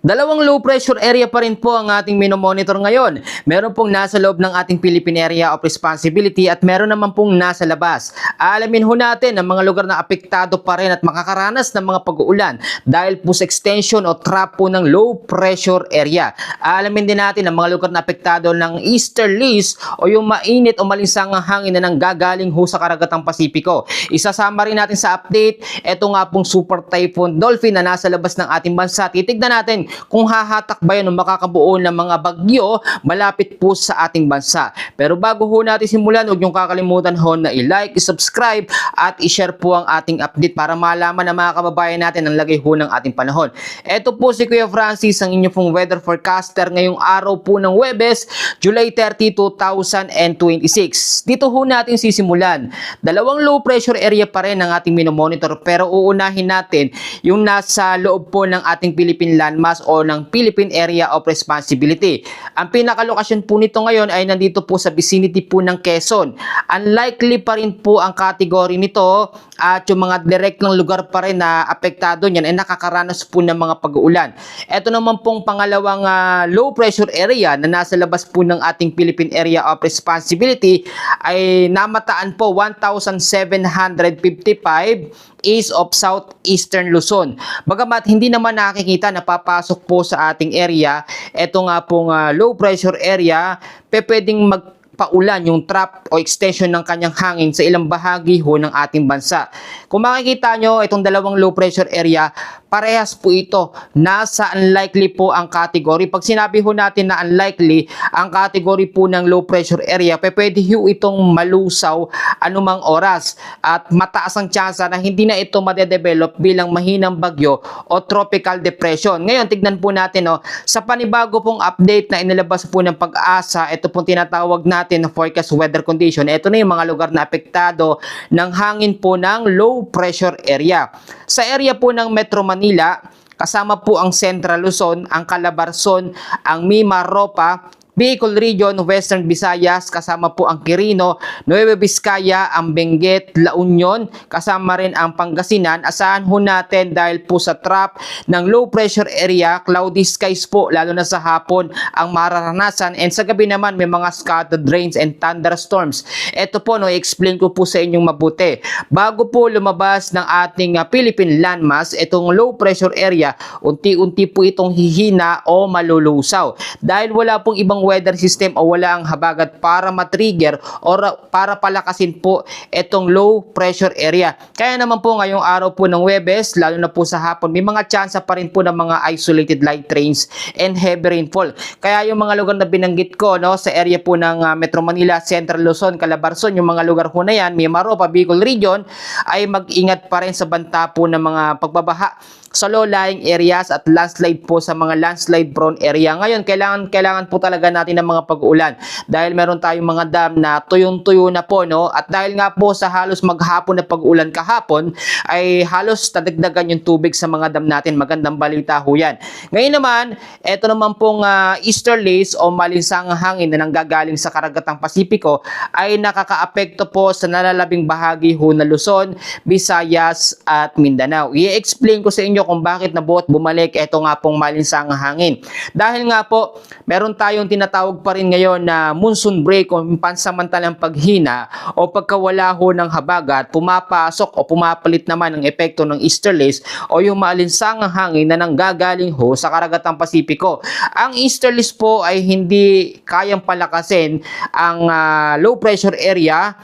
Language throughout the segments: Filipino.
Dalawang low pressure area pa rin po ang ating minomonitor ngayon. Meron pong nasa loob ng ating Philippine Area of Responsibility at meron naman pong nasa labas. Aalamin ho natin ang mga lugar na apektado pa rin at makakaranas ng mga pag-uulan dahil po sa extension o trap po ng low pressure area. Aalamin din natin ang mga lugar na apektado ng easterlies o yung mainit o malinsangang hangin na nanggagaling ho sa karagatang Pasipiko. Isasama rin natin sa update, ito nga pong Super Typhoon Dolphin na nasa labas ng ating bansa. Titignan natin kung hahatak ba yan o makakabuo ng mga bagyo malapit po sa ating bansa. Pero bago ho natin simulan, huwag niyong kakalimutan ho na i-like, i-subscribe at i-share po ang ating update para malaman ng mga kababayan natin ang lagay ho ng ating panahon. Ito po si Kuya Francis, ang inyong pong weather forecaster ngayong araw po ng Huwebes, July 30, 2026. Dito ho natin sisimulan. Dalawang low pressure area pa rin ang ating minomonitor pero uunahin natin yung nasa loob po ng ating Philippine landmass o ng Philippine Area of Responsibility. Ang pinakalokasyon po nito ngayon ay nandito po sa vicinity po ng Quezon. Unlikely pa rin po ang category nito at yung mga direktong lugar pa rin na apektado niyan ay nakakaranas po ng mga pag-uulan. Ito naman pong pangalawang low pressure area na nasa labas po ng ating Philippine Area of Responsibility ay namataan po 1,755 east of southeastern Luzon. Bagamat hindi naman nakikita na papasok po sa ating area, ito nga pong low pressure area, pwedeng magpaulan yung trap o extension ng kanyang hangin sa ilang bahagi ho ng ating bansa. Kung makikita nyo, itong dalawang low pressure area, parehas po ito. Nasa unlikely po ang category. Pag sinabi ho natin na unlikely, ang category po ng low pressure area, pwede ho itong malusaw anumang oras. At mataas ang tsansa na hindi na ito madedevelop bilang mahinang bagyo o tropical depression. Ngayon, tignan po natin, sa panibago pong update na inilabas po ng Pag-asa, ito pong tinatawag natin na forecast weather condition. Ito na yung mga lugar na apektado ng hangin po ng low pressure area. Sa area po ng Metro Manila, kasama po ang Central Luzon, ang Calabarzon, ang Mimaropa, Bicol Region, Western Visayas, kasama po ang Quirino, Nueva Vizcaya, ang Benguet, La Union, kasama rin ang Pangasinan. Asahan ho natin dahil po sa trap ng low pressure area, cloudy skies po, lalo na sa hapon ang mararanasan, and sa gabi naman may mga scattered rains and thunderstorms. Ito po, i-explain ko po sa inyong mabuti. Bago po lumabas ng ating Philippine landmass, itong low pressure area, unti-unti po itong hihina o malulusaw. Dahil wala pong ibang weather system o wala ang habagat para matrigger o para palakasin po itong low pressure area. Kaya naman po ngayong araw po ng Huwebes, lalo na po sa hapon, may mga tsansa pa rin po ng mga isolated light rains and heavy rainfall. Kaya yung mga lugar na binanggit ko, sa area po ng Metro Manila, Central Luzon, Calabarzon, yung mga lugar po na yan, Mimaropa, Bicol Region, ay mag-ingat pa rin sa banta po ng mga pagbabaha sa low-lying areas at landslide po sa mga landslide prone area. Ngayon, kailangan po talaga natin ng mga pag-uulan dahil meron tayong mga dam na tuyong-tuyo na po, at dahil nga po sa halos maghapon na pag-uulan kahapon ay halos nadagdagan yung tubig sa mga dam natin. Magandang balita ho yan. Ngayon naman, ito naman pong easterlies o malinsangang hangin na nanggagaling sa karagatang Pasipiko ay nakakaapekto po sa nalalabing bahagi ho na Luzon, Visayas at Mindanao. I-explain ko sa inyo kung bakit nabuot bumalik ito nga pong malinsangang hangin. Dahil nga po, meron tayong tinatawag pa rin ngayon na monsoon break o pansamantalang paghina o pagkawala ho ng habagat, pumapasok o pumapalit naman ang epekto ng easterlies o yung malinsangang hangin na nanggagaling ho sa karagatang Pasipiko. Ang easterlies po ay hindi kayang palakasin ang low pressure area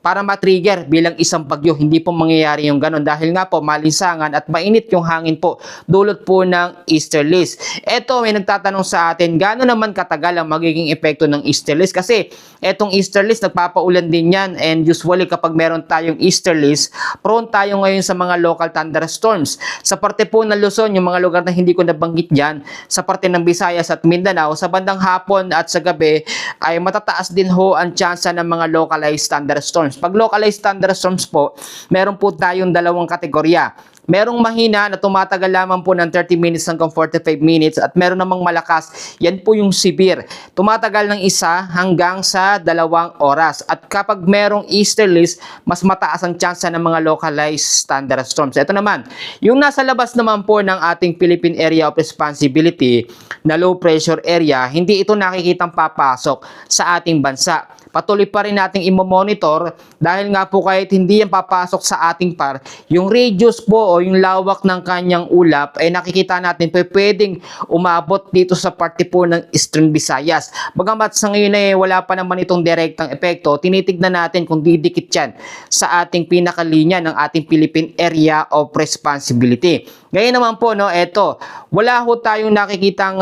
para matrigger bilang isang bagyo. Hindi po mangyayari yung ganon dahil nga po malinsangan at mainit yung hangin po dulot po ng easterlies. Eto, may nagtatanong sa atin, gaano naman katagal ang magiging epekto ng easterlies? Kasi etong easterlies nagpapaulan din yan, and usually kapag meron tayong easterlies, prone tayo ngayon sa mga local thunderstorms. Sa parte po ng Luzon, yung mga lugar na hindi ko nabanggit dyan, sa parte ng Visayas at Mindanao, sa bandang hapon at sa gabi ay matataas din ho ang tsansa ng mga localized thunderstorms. Pag localized thunderstorms po, meron po tayong dalawang kategorya. Merong mahina na tumatagal lamang po ng 30 minutes hanggang 45 minutes at meron namang malakas, yan po yung severe. Tumatagal ng 1 hanggang sa 2 oras. At kapag merong easterlies, mas mataas ang tsansa ng mga localized thunderstorms. Ito naman, yung nasa labas naman po ng ating Philippine Area of Responsibility na low pressure area, hindi ito nakikitang papasok sa ating bansa. Patuloy pa rin nating i-monitor dahil nga po kahit hindi yan papasok sa ating par, yung radius po o yung lawak ng kanyang ulap ay nakikita natin pwedeng umabot dito sa parte po ng Eastern Visayas. Bagamat sa ngayon ay wala pa naman itong direktang epekto, tinitignan natin kung didikit yan sa ating pinakalinya ng ating Philippine Area of Responsibility. Ngayon naman po, no, eto, wala ho tayong nakikitang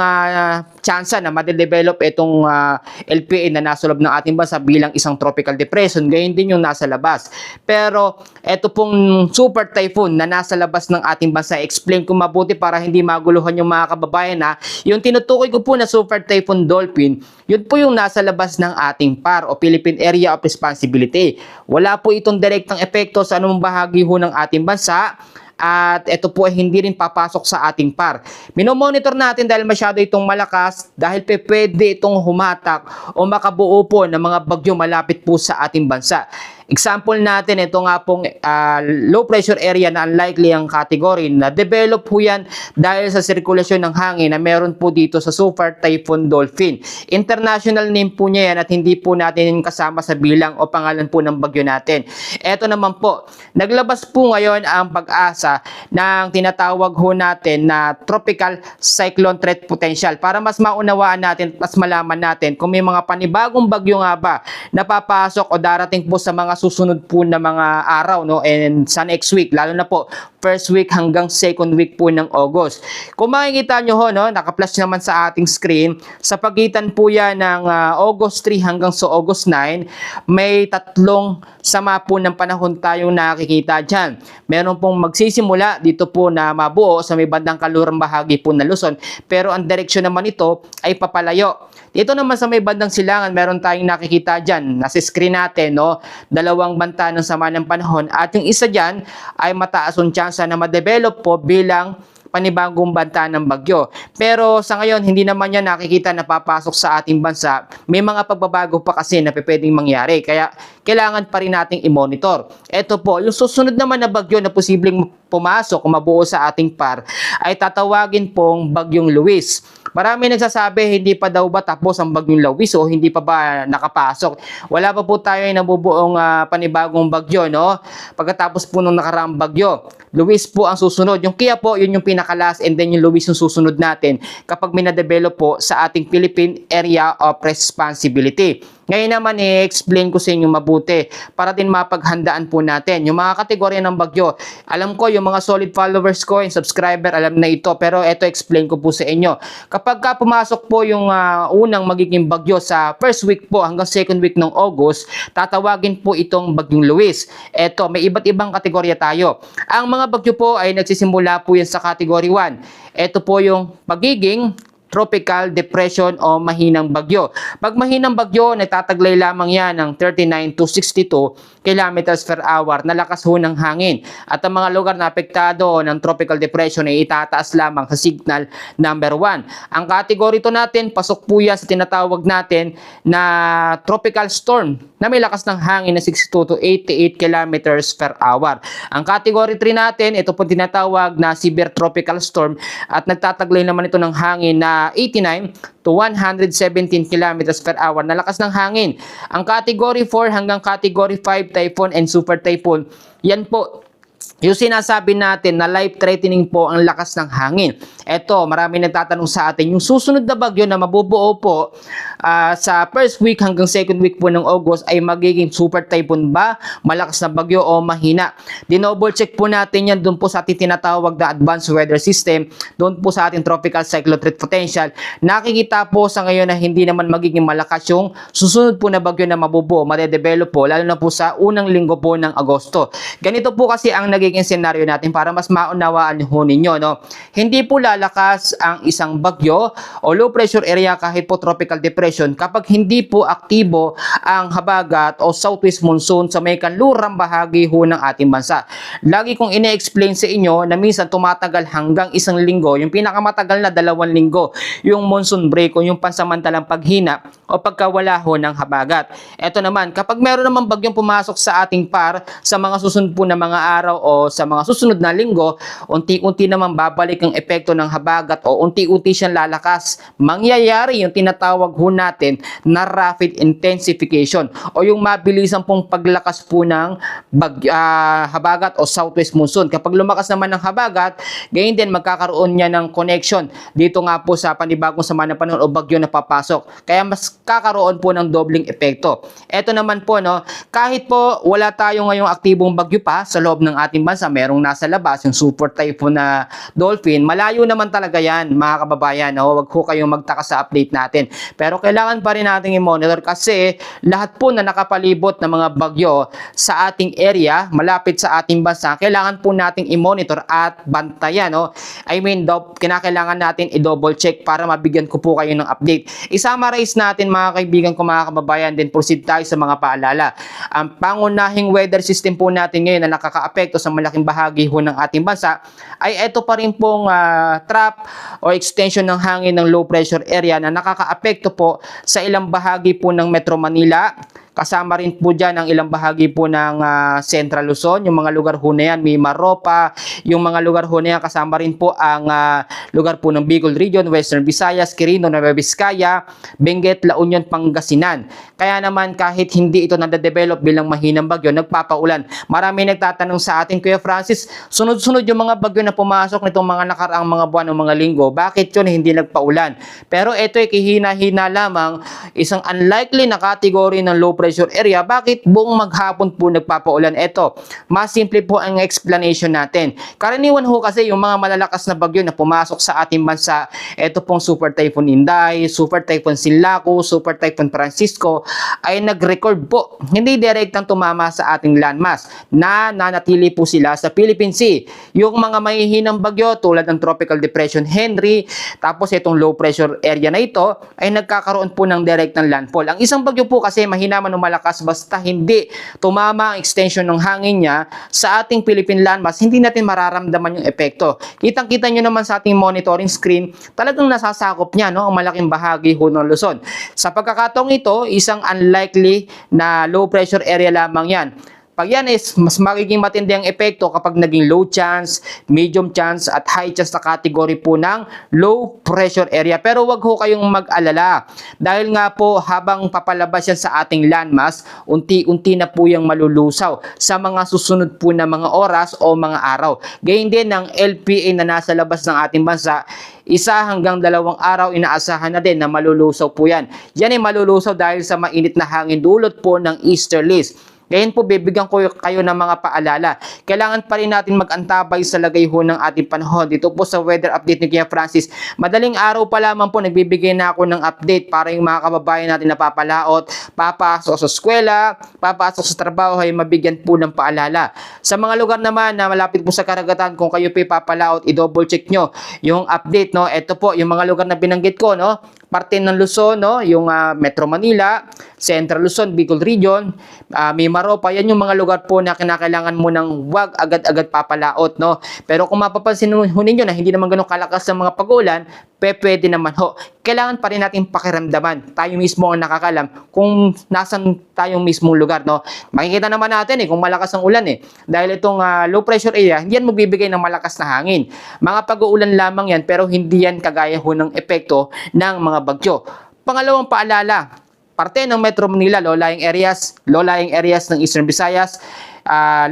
tsansa na madedevelop itong LPA na nasa loob ng ating bansa bilang isang tropical depression. Gayon din yung nasa labas. Pero eto pong super typhoon na nasa labas ng ating bansa, explain ko mabuti para hindi maguluhan yung mga kababayan na yung tinutukoy ko po na super typhoon Dolphin, yun po yung nasa labas ng ating PAR o Philippine Area of Responsibility. Wala po itong direktang epekto sa anumang bahagi ho ng ating bansa. At ito po ay hindi rin papasok sa ating par. Minomonitor natin dahil masyado itong malakas, dahil pwede itong humatak o makabuo po ng mga bagyo malapit po sa ating bansa. Example natin, ito nga pong low pressure area na unlikely ang category na develop po yan dahil sa sirkulasyon ng hangin na meron po dito sa Super Typhoon Dolphin. International name po niya yan at hindi po natin kasama sa bilang o pangalan po ng bagyo natin. Ito naman po, naglabas po ngayon ang Pag-asa ng tinatawag ho natin na Tropical Cyclone Threat Potential para mas maunawaan natin, mas malaman natin kung may mga panibagong bagyo nga ba na papasok o darating po sa mga susunod po na mga araw, no, and sa next week, lalo na po first week hanggang second week po ng August. Kung makikita nyo ho, no, naka-flash naman sa ating screen, sa pagitan po yan ng August 3 hanggang sa August 9, may 3 sama po ng panahon tayong nakikita dyan. Meron pong magsisimula dito po na mabuo sa may bandang kalurang bahagi po ng Luzon, pero ang direksyon naman ito ay papalayo. Dito naman sa may bandang silangan, meron tayong nakikita dyan, nasa screen natin, no, 2 banta ng sama ng panahon at yung isa dyan ay mataas ang tsansa na ma-develop po bilang panibagong banta ng bagyo. Pero sa ngayon, hindi naman yan nakikita na papasok sa ating bansa. May mga pagbabago pa kasi na pwedeng mangyari. Kaya kailangan pa rin nating i-monitor. Ito po, yung susunod naman na bagyo na posibleng pumasok o mabuo sa ating par ay tatawagin pong Bagyong Luis. Marami nagsasabi hindi pa daw ba tapos ang Bagyong Luis o hindi pa ba nakapasok. Wala pa po tayo ay nabubuong panibagong bagyo, no? Pagkatapos po nung nakaraang bagyo, Luis po ang susunod. Yung Kia po, yun yung pinakalas, and then yung Luis yung susunod natin kapag minadevelop po sa ating Philippine Area of Responsibility. Ngayon naman i-explain ko sa inyo mabuti para din mapaghandaan po natin yung mga kategorya ng bagyo. Alam ko yung mga solid followers ko and subscriber alam na ito, pero ito explain ko po sa inyo. Kapag ka pumasok po yung unang magiging bagyo sa first week po hanggang second week ng August, tatawagin po itong Bagyong Luis. Ito, may iba't ibang kategorya tayo. Ang mga bagyo po ay nagsisimula po yan sa category 1. Ito po yung pagiging tropical depression o mahinang bagyo. Pag mahinang bagyo, nagtataglay lamang yan ng 39 to 62 kilometers per hour na lakas ho ng hangin. At ang mga lugar na apektado ng tropical depression ay itataas lamang sa signal number 1. Ang category 2 natin, pasok po yan sa tinatawag natin na tropical storm na may lakas ng hangin na 62 to 88 kilometers per hour. Ang category 3 natin, ito po tinatawag na severe tropical storm at nagtataglay naman ito ng hangin na 89 to 117 kilometers per hour na lakas ng hangin. Ang category 4 hanggang category 5 typhoon and super typhoon, yan po yung sinasabi natin na life-threatening po ang lakas ng hangin. Eto, marami nagtatanong sa atin, yung susunod na bagyo na mabubuo po sa first week hanggang second week po ng August ay magiging super typhoon ba, malakas na bagyo o mahina? Dinoble check po natin yan doon po sa ating tinatawag na advanced weather system, doon po sa ating tropical cyclone threat potential. Nakikita po sa ngayon na hindi naman magiging malakas yung susunod po na bagyo na mabubuo, madedevelop po, lalo na po sa unang linggo po ng Agosto. Ganito po kasi ang nagiging magiging senaryo natin para mas maunawaan ho ninyo, no? Hindi po lalakas ang isang bagyo o low pressure area kahit po tropical depression kapag hindi po aktibo ang habagat o southwest monsoon sa may kanlurang bahagi ho ng ating bansa. Lagi kong ine-explain sa inyo na minsan tumatagal hanggang 1 linggo, yung pinakamatagal na 2 linggo, yung monsoon break o yung pansamantalang paghina o pagkawala ho ng habagat. Ito naman, kapag meron naman bagyong pumasok sa ating sa mga susunod po na mga araw o sa mga susunod na linggo, unti-unti naman babalik ang epekto ng habagat o unti-unti siyang lalakas. Mangyayari yung tinatawag ho natin na rapid intensification o yung mabilisan pong paglakas po ng habagat o southwest monsoon. Kapag lumakas naman ng habagat, gayon din magkakaroon niya ng connection dito nga po sa panibagong sama ng panahon o bagyo na papasok. Kaya mas kakaroon po ng dobling epekto. Ito naman po, no, kahit po wala tayo ngayong aktibong bagyo pa sa loob ng ating bansa, merong nasa labas yung super typhoon na Dolphin, malayo naman talaga yan mga kababayan, no? Huwag po kayong magtaka sa update natin, pero kailangan pa rin natin i-monitor kasi lahat po na nakapalibot na mga bagyo sa ating area, malapit sa ating bansa, kailangan po nating i-monitor at bantayan, no? I mean, kinakailangan natin i-double check para mabigyan ko po kayo ng update. I-summarize natin mga kaibigan ko, mga kababayan, din proceed tayo sa mga paalala. Ang pangunahing weather system po natin ngayon na nakakaapekto sa malaking bahagi ho ng ating bansa ay ito pa rin pong trap o extension ng hangin ng low pressure area na nakakaapekto po sa ilang bahagi po ng Metro Manila. Kasama rin po dyan ang ilang bahagi po ng Central Luzon, yung mga lugar ho na yan, may Maropa, yung mga lugar ho na yan, kasama rin po ang lugar po ng Bicol Region, Western Visayas, Quirino, Nueva Vizcaya, Benguet, La Union, Pangasinan. Kaya naman kahit hindi ito nade-develop bilang mahinang bagyo, nagpapaulan. Marami nagtatanong sa atin, Kuya Francis, sunod-sunod yung mga bagyo na pumasok nitong mga nakaraang mga buwan o mga linggo, bakit yun hindi nagpaulan? Pero ito ay kahina-hina lamang, isang unlikely na category ng low pressure area, bakit buong maghapon po nagpapaulan? Ito, mas simple po ang explanation natin. Karaniwan ho kasi yung mga malalakas na bagyo na pumasok sa ating bansa, ito pong Super Typhoon Inday, Super Typhoon Sinlaku, Super Typhoon Francisco, ay nag-record po, hindi direktang tumama sa ating landmass, na nanatili po sila sa Philippine Sea. Yung mga mahihinang bagyo tulad ng Tropical Depression Henry, tapos itong low pressure area na ito, ay nagkakaroon po ng direktang landfall. Ang isang bagyo po kasi mahina man o malakas, basta hindi tumama ang extension ng hangin niya sa ating Philippine landmass, hindi natin mararamdaman yung epekto. Kitang-kita nyo naman sa ating monitoring screen, talagang nasasakop niya, no, ang malaking bahagi ho ng Luzon. Sa pagkakataong ito, isang unlikely na low pressure area lamang yan. Pag yan is mas magiging matindi ang epekto kapag naging low chance, medium chance at high chance na category po ng low pressure area. Pero wag ho kayong mag-alala dahil nga po habang papalabas yan sa ating landmass, unti-unti na po yung malulusaw sa mga susunod po na mga oras o mga araw. Gayun din ng LPA na nasa labas ng ating bansa, 1 hanggang 2 araw inaasahan na din na malulusaw po yan. Yan ay malulusaw dahil sa mainit na hangin dulot po ng easterlies. Ngayon po, bibigyan ko kayo ng mga paalala. Kailangan pa rin natin mag-antabay sa lagay ho ng ating panahon. Dito po sa weather update ni Kuya Francis. Madaling araw pa lamang po, nagbibigay na ako ng update para yung mga kababayan natin na papalaot, papasok sa eskwela, papasok sa trabaho ay mabigyan po ng paalala. Sa mga lugar naman na malapit po sa karagatan, kung kayo po papalaot, i-double check nyo yung update, no? Ito po, yung mga lugar na binanggit ko, no? Parte ng Luzon, no? Yung Metro Manila, Central Luzon, Bicol Region, may Maropa, yan yung mga lugar po na kinakailangan mo ng wag agad-agad papalaot, no? Pero kung mapapansin ho ninyo na hindi naman ganun kalakas ang mga pag-ulan, pwede naman ho. Kailangan pa rin natin pakiramdaman. Tayo mismo ang nakakalam kung nasan tayong mismong lugar, no? Makikita naman natin kung malakas ang ulan Dahil itong low pressure area, hindi yan magbibigay ng malakas na hangin. Mga pag-uulan lamang yan, pero hindi yan kagaya ho ng epekto ng mga bagyo. Pangalawang paalala, parte ng Metro Manila, low-lying areas ng Eastern Visayas,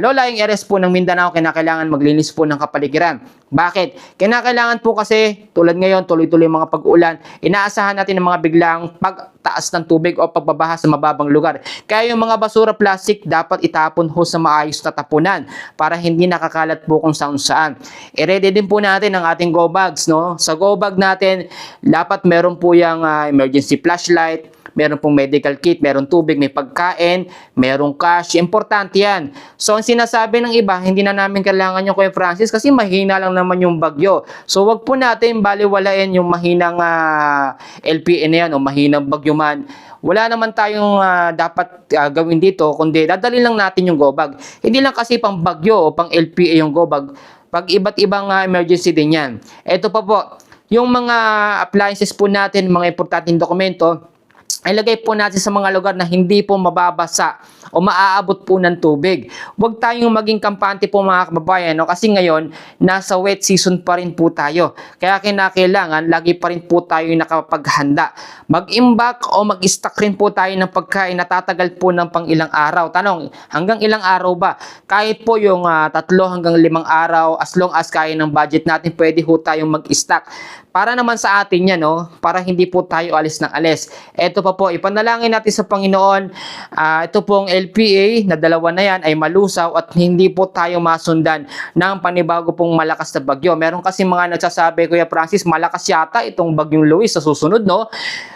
low-lying areas po ng Mindanao, kinakailangan maglinis po ng kapaligiran. Bakit? Kinakailangan po kasi tulad ngayon, tuloy-tuloy mga pag-ulan, inaasahan natin ng mga biglang pagtaas ng tubig o pagbabaha sa mababang lugar. Kaya yung mga basura plastic dapat itapon ho sa maayos na tapunan para hindi nakakalat po kung saan-saan. I-ready din po natin ang ating go bags, no? Sa go bag natin, dapat meron po yung emergency flashlight, meron pong medical kit, meron tubig, may pagkain, merong cash. Importante yan. So, ang sinasabi ng iba, hindi na namin kailangan yung Kuya Francis kasi mahina lang naman yung bagyo. So, wag po natin baliwalain yung mahinang LPA na yan o mahinang bagyo man. Wala naman tayong dapat gawin dito, kundi dadalhin lang natin yung GoBag. Hindi lang kasi pang bagyo o pang LPA yung GoBag. Pag iba't ibang emergency din yan. Ito pa po, yung mga appliances po natin, mga importanteng dokumento, ilagay po natin sa mga lugar na hindi po mababasa o maaabot po ng tubig. Huwag tayong maging kampante po mga kababayan, no? Kasi ngayon, nasa wet season pa rin po tayo. Kaya kinakailangan, lagi pa rin po tayo nakapaghanda. Mag-imbak o mag-stock rin po tayo ng pagkain na tatagal po ng pang ilang araw. Tanong, hanggang ilang araw ba? Kahit po yung 3 hanggang 5 araw, as long as kaya ng budget natin, pwede po tayong mag-stock. Para naman sa atin yan, no? Para hindi po tayo alis ng alis. Ito pa po, ipanalangin natin sa Panginoon. Ito pong LPA na dalawa na yan ay malusaw at hindi po tayo masundan ng panibago pong malakas na bagyo. Meron kasi mga nagsasabi, Kuya Francis, malakas yata itong bagyong Luis sa susunod, no?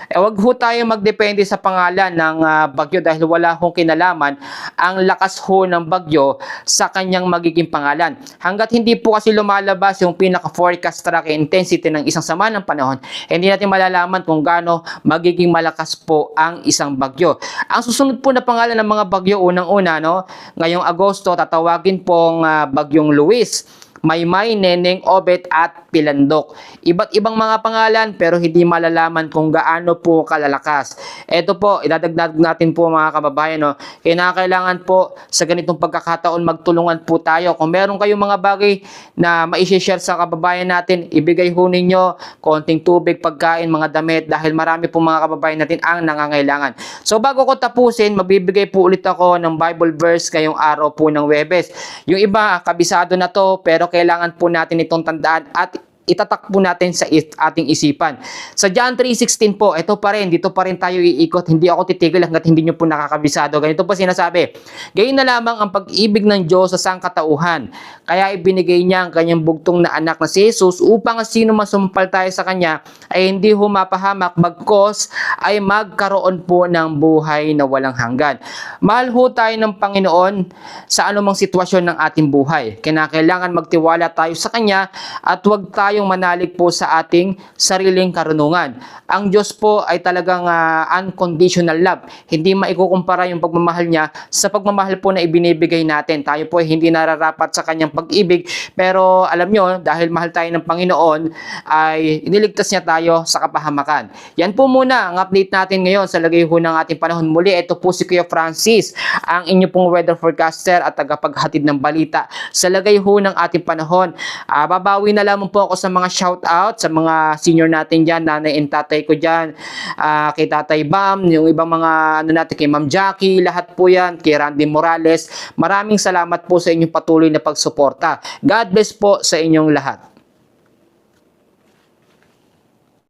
Wag ho tayo magdepende sa pangalan ng bagyo dahil wala hong kinalaman ang lakas ho ng bagyo sa kanyang magiging pangalan. Hanggat hindi po kasi lumalabas yung pinaka-forecast track intensity ng isang sama ng panahon, hindi natin malalaman kung gaano magiging malakas po ang isang bagyo. Ang susunod po na pangalan ng mga bagyo, unang-una, no? Ngayong Agosto, tatawagin pong bagyong Luis. Maymay, Neneng, Obet at Pilandok. Iba't ibang mga pangalan pero hindi malalaman kung gaano po kalalakas. Ito po, idadagdag natin po mga kababayan, no? Kailangan po sa ganitong pagkakataon magtulungan po tayo. Kung meron kayong mga bagay na ma-share sa kababayan natin, ibigay ho ninyo konting tubig, pagkain, mga damit dahil marami po mga kababayan natin ang nangangailangan. So bago ko tapusin, magbibigay po ulit ako ng Bible verse ngayong araw po ng Huwebes. Yung iba, kabisado na to pero kailangan po natin itong tandaan at itatak po natin sa ating isipan. Sa John 3:16 po, ito pa rin, dito pa rin tayo iikot. Hindi ako titigil hanggat hindi nyo po nakakabisado. Ganito po sinasabi, gayon na lamang ang pag-ibig ng Diyos sa sangkatauhan. Kaya ibinigay niya ang kanyang bugtong na anak na si Jesus upang sino man sumpal tayo sa kanya ay hindi humapahamak bagkos ay magkaroon po ng buhay na walang hanggan. Mahal ho tayo ng Panginoon sa anumang sitwasyon ng ating buhay. Kinakailangan magtiwala tayo sa Kanya at huwag tayong manalig po sa ating sariling karunungan. Ang Diyos po ay talagang unconditional love. Hindi maikukumpara yung pagmamahal niya sa pagmamahal po na ibinibigay natin. Tayo po ay hindi nararapat sa Kanyang pag-ibig pero alam nyo, dahil mahal tayo ng Panginoon ay iniligtas niya tayo sa kapahamakan. Yan po muna ang update natin ngayon sa lagay ho ng ating panahon. Muli, ito po si Kuya Francis, ang inyo pong weather forecaster at tagapaghatid ng balita sa lagay ho ng ating panahon. Babawi na lamang po ako sa mga shoutout sa mga senior natin dyan, nanay and tatay ko dyan, kay Tatay Bam, yung ibang mga natin, kay Ma'am Jackie, lahat po yan, kay Randy Morales. Maraming salamat po sa inyong patuloy na pagsuporta. God bless po sa inyong lahat.